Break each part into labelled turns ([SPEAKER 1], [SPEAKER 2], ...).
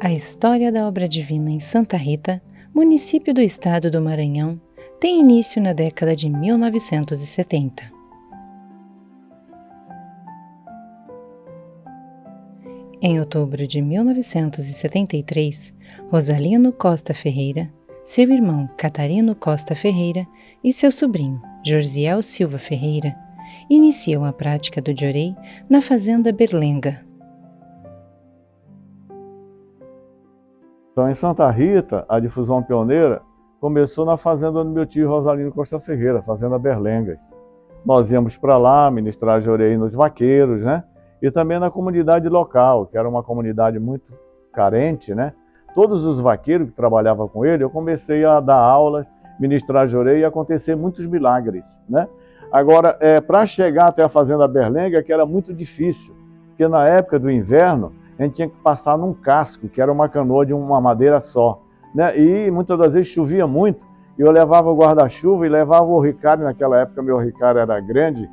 [SPEAKER 1] A história da obra divina em Santa Rita, município do estado do Maranhão, tem início na década de 1970. Em outubro de 1973, Rosalino Costa Ferreira, seu irmão Catarino Costa Ferreira e seu sobrinho Jorziel Silva Ferreira iniciam a prática do Diorei na fazenda Berlenga.
[SPEAKER 2] Então, em Santa Rita, a difusão pioneira começou na fazenda do meu tio Rosalino Costa Ferreira, fazenda Berlengas. Nós íamos para lá ministrar Diorei nos vaqueiros, né? E também na comunidade local, que era uma comunidade muito carente, né? Todos os vaqueiros que trabalhavam com ele, eu comecei a dar aulas, ministrar Diorei e acontecer muitos milagres, né? Agora, para chegar até a fazenda Berlenga, que era muito difícil, porque na época do inverno, a gente tinha que passar num casco, que era uma canoa de uma madeira só, né? E muitas das vezes chovia muito, e eu levava o guarda-chuva e levava o orricário. Naquela época meu orricário era grande,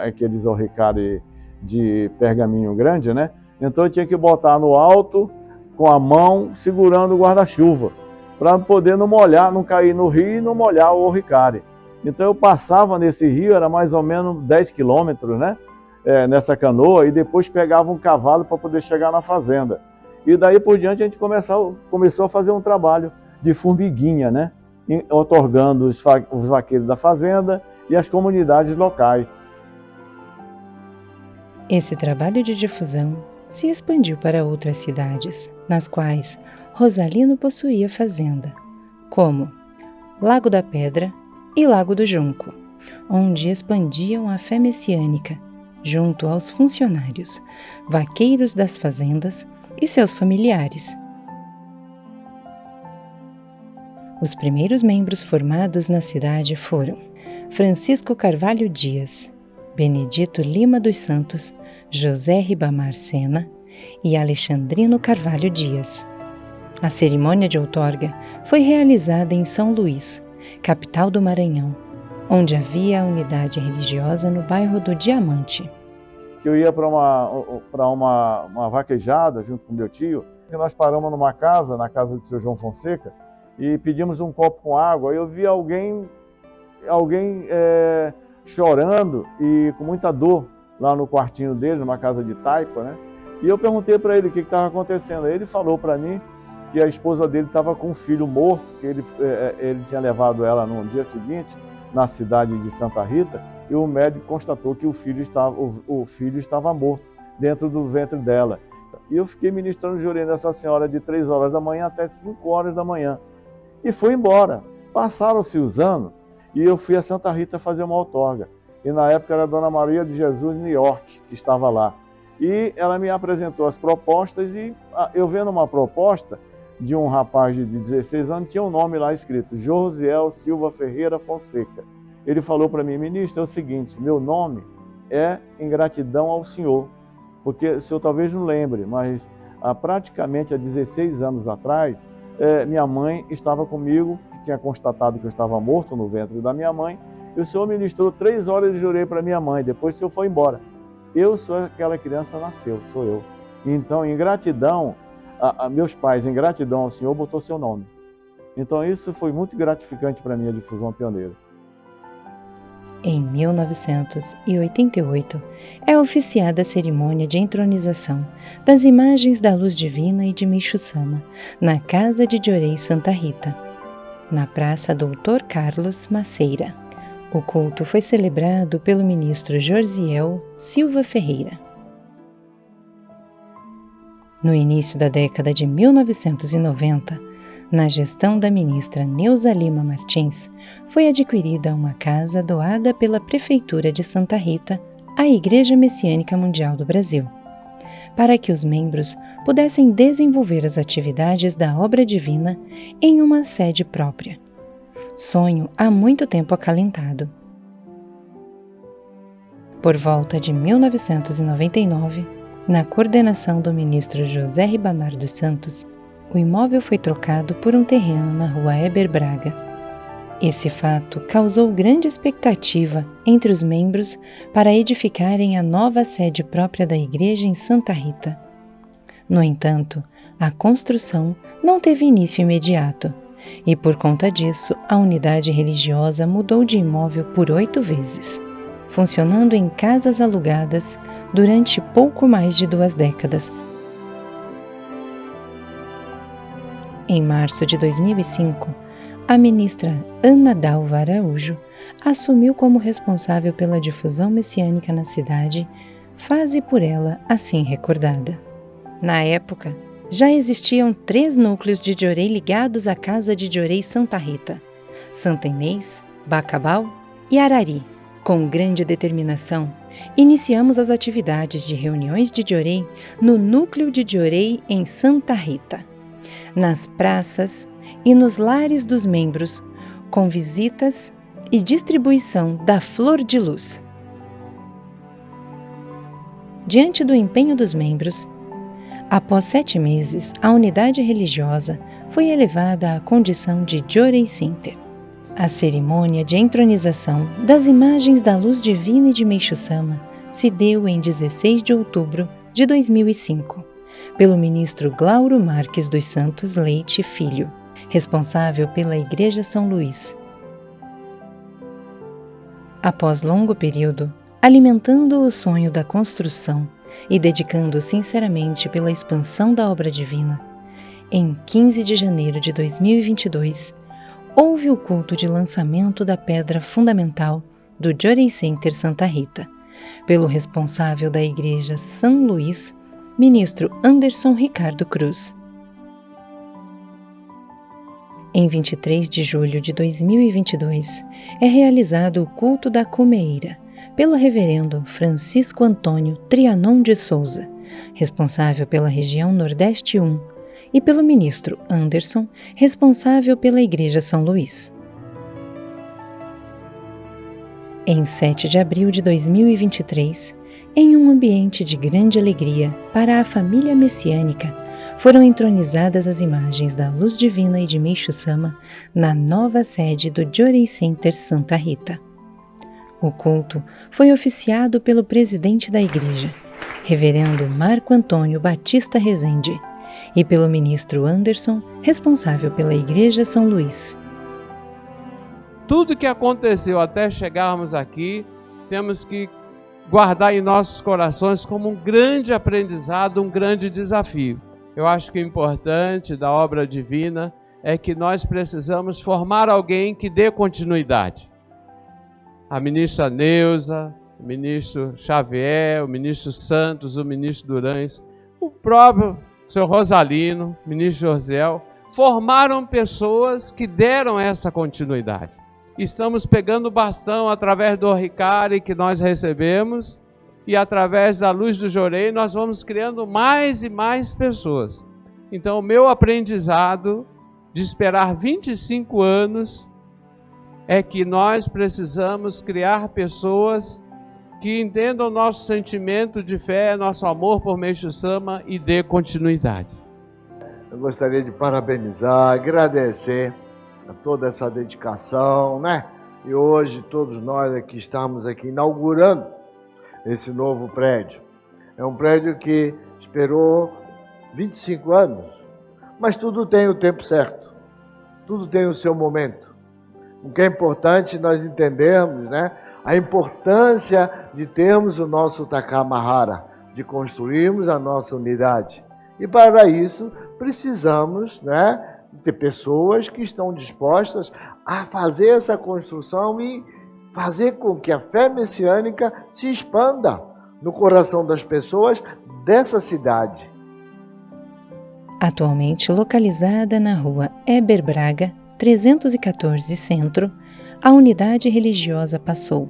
[SPEAKER 2] aqueles orricários de pergaminho grande, né? Então eu tinha que botar no alto, com a mão, segurando o guarda-chuva, para poder não molhar, não cair no rio e não molhar o orricário. Então eu passava nesse rio, era mais ou menos 10 quilômetros, né? Nessa canoa, e depois pegava um cavalo para poder chegar na fazenda. E daí por diante a gente começou a fazer um trabalho de formiguinha, né? Otorgando os vaqueiros da fazenda e as comunidades locais.
[SPEAKER 1] Esse trabalho de difusão se expandiu para outras cidades, nas quais Rosalino possuía fazenda, como Lago da Pedra e Lago do Junco, onde expandiam a fé messiânica, junto aos funcionários, vaqueiros das fazendas e seus familiares. Os primeiros membros formados na cidade foram Francisco Carvalho Dias, Benedito Lima dos Santos, José Ribamar Sena e Alexandrino Carvalho Dias. A cerimônia de outorga foi realizada em São Luís, capital do Maranhão, onde havia a unidade religiosa no bairro do Diamante.
[SPEAKER 2] Eu ia para uma vaquejada junto com meu tio, e nós paramos numa casa, na casa do seu João Fonseca, e pedimos um copo com água. Eu vi alguém chorando e com muita dor lá no quartinho dele, numa casa de taipa, né? E eu perguntei para ele o que estava acontecendo. Ele falou para mim que a esposa dele estava com um filho morto, que ele tinha levado ela no dia seguinte na cidade de Santa Rita, e o médico constatou que o filho estava morto dentro do ventre dela. E eu fiquei ministrando Diorei nessa senhora de 3 horas da manhã até 5 horas da manhã. E fui embora. Passaram-se os anos e eu fui a Santa Rita fazer uma outorga. E na época era a Dona Maria de Jesus New York que estava lá. E ela me apresentou as propostas, e eu vendo uma proposta de um rapaz de 16 anos, tinha um nome lá escrito, Jorziel Silva Ferreira Fonseca. Ele falou para mim: ministro, é o seguinte, meu nome é em gratidão ao senhor, porque o senhor talvez não lembre, mas praticamente há 16 anos atrás, minha mãe estava comigo, que tinha constatado que eu estava morto no ventre da minha mãe, e o senhor ministrou 3 horas de Diorei para minha mãe, depois o senhor foi embora. Eu sou aquela criança, nasceu, sou eu. Então, em gratidão a meus pais, em gratidão ao senhor, botou seu nome. Então isso foi muito gratificante para mim, a difusão pioneira.
[SPEAKER 1] Em 1988, é oficiada a cerimônia de entronização das imagens da Luz Divina e de Meixo Sama, na Casa de Diorei Santa Rita, na Praça Doutor Carlos Maceira. O culto foi celebrado pelo ministro Jorziel Silva Ferreira. No início da década de 1990, na gestão da ministra Neuza Lima Martins, foi adquirida uma casa doada pela Prefeitura de Santa Rita à Igreja Messiânica Mundial do Brasil, para que os membros pudessem desenvolver as atividades da obra divina em uma sede própria. Sonho há muito tempo acalentado. Por volta de 1999, na coordenação do ministro José Ribamar dos Santos, o imóvel foi trocado por um terreno na rua Heber Braga. Esse fato causou grande expectativa entre os membros para edificarem a nova sede própria da igreja em Santa Rita. No entanto, a construção não teve início imediato, e por conta disso, a unidade religiosa mudou de imóvel por 8 vezes, funcionando em casas alugadas durante pouco mais de 2 décadas. Em março de 2005, a ministra Ana Dalva Araújo assumiu como responsável pela difusão messiânica na cidade, fase por ela assim recordada. Na época, já existiam 3 núcleos de Diorei ligados à Casa de Diorei Santa Rita, Santa Inês, Bacabal e Arari. Com grande determinação, iniciamos as atividades de reuniões de Diorei no núcleo de Diorei em Santa Rita, nas praças e nos lares dos membros, com visitas e distribuição da flor de luz. Diante do empenho dos membros, após 7 meses, a unidade religiosa foi elevada à condição de Diorei Center. A cerimônia de entronização das imagens da luz divina e de Meixo Sama se deu em 16 de outubro de 2005, pelo ministro Glauro Marques dos Santos Leite Filho, responsável pela Igreja São Luís. Após longo período, alimentando o sonho da construção e dedicando sinceramente pela expansão da obra divina, em 15 de janeiro de 2022, houve o culto de lançamento da pedra fundamental do Diorei Center Santa Rita, pelo responsável da Igreja São Luís, ministro Anderson Ricardo Cruz. Em 23 de julho de 2022, é realizado o culto da Cumeira, pelo reverendo Francisco Antônio Trianon de Souza, responsável pela região Nordeste 1, e pelo ministro Anderson, responsável pela Igreja São Luís. Em 7 de abril de 2023, em um ambiente de grande alegria para a família messiânica, foram entronizadas as imagens da Luz Divina e de Meixo Sama na nova sede do Diorei Center Santa Rita. O culto foi oficiado pelo presidente da igreja, reverendo Marco Antônio Batista Rezende, e pelo ministro Anderson, responsável pela Igreja São Luís.
[SPEAKER 3] Tudo que aconteceu até chegarmos aqui, temos que guardar em nossos corações como um grande aprendizado, um grande desafio. Eu acho que o importante da obra divina é que nós precisamos formar alguém que dê continuidade. A ministra Neuza, o ministro Xavier, o ministro Santos, o ministro Durães, o próprio seu Rosalino, o ministro Josiel, formaram pessoas que deram essa continuidade. Estamos pegando o bastão através do Ricari que nós recebemos e através da Luz do Diorei nós vamos criando mais e mais pessoas. Então o meu aprendizado de esperar 25 anos é que nós precisamos criar pessoas que entendam nosso sentimento de fé, nosso amor por Meixo Sama e dê continuidade.
[SPEAKER 4] Eu gostaria de parabenizar, agradecer a toda essa dedicação, né? E hoje todos nós aqui estamos aqui inaugurando esse novo prédio. É um prédio que esperou 25 anos, mas tudo tem o tempo certo, tudo tem o seu momento. O que é importante nós entendermos, né? A importância de termos o nosso Takamahara, de construirmos a nossa unidade. E para isso precisamos, né, ter pessoas que estão dispostas a fazer essa construção e fazer com que a fé messiânica se expanda no coração das pessoas dessa cidade.
[SPEAKER 1] Atualmente localizada na rua Eber Braga, 314 Centro, a unidade religiosa passou,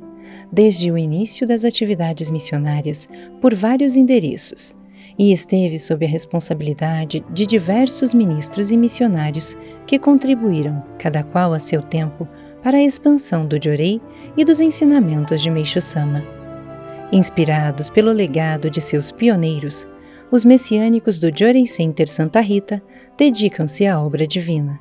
[SPEAKER 1] desde o início das atividades missionárias, por vários endereços, e esteve sob a responsabilidade de diversos ministros e missionários que contribuíram, cada qual a seu tempo, para a expansão do Diorei e dos ensinamentos de Meixo Sama. Inspirados pelo legado de seus pioneiros, os messiânicos do Diorei Center Santa Rita dedicam-se à obra divina.